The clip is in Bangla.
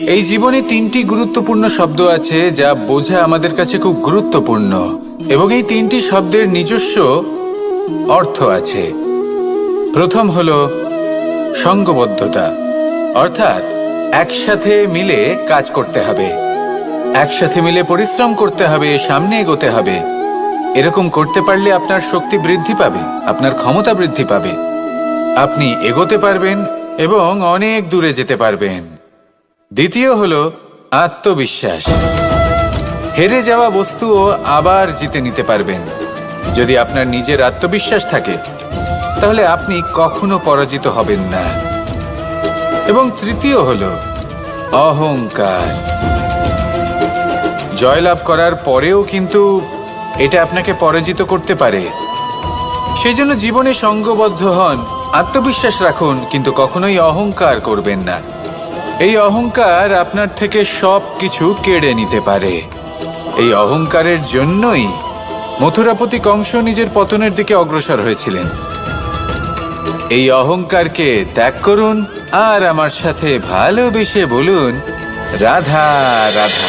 এই জীবনে তিনটি গুরুত্বপূর্ণ শব্দ আছে যা বোঝা আমাদের কাছে খুব গুরুত্বপূর্ণ, এবং এই তিনটি শব্দের নিজস্ব অর্থ আছে। প্রথম হলো সঙ্গবদ্ধতা, অর্থাৎ একসাথে মিলে কাজ করতে হবে, একসাথে মিলে পরিশ্রম করতে হবে, সামনে এগোতে হবে। এরকম করতে পারলে আপনার শক্তি বৃদ্ধি পাবে, আপনার ক্ষমতা বৃদ্ধি পাবে, আপনি এগোতে পারবেন এবং অনেক দূরে যেতে পারবেন। দ্বিতীয় হলো আত্মবিশ্বাস। হেরে যাওয়া বস্তুও আবার জিতে নিতে পারবেন। যদি আপনার নিজের আত্মবিশ্বাস থাকে তাহলে আপনি কখনো পরাজিত হবেন না। এবং তৃতীয় হলো অহংকার। জয়লাভ করার পরেও কিন্তু এটা আপনাকে পরাজিত করতে পারে। সেই জন্য জীবনে সঙ্গবদ্ধ হন, আত্মবিশ্বাস রাখুন, কিন্তু কখনোই অহংকার করবেন না। এই অহংকার আপনার থেকে সব কিছু কেড়ে নিতে পারে। এই অহংকারের জন্যই মথুরাপতি কংস নিজের পতনের দিকে অগ্রসর হয়েছিলেন। এই অহংকারকে ত্যাগ করুন আর আমার সাথে ভালোবেসে বলুন, রাধা রাধা।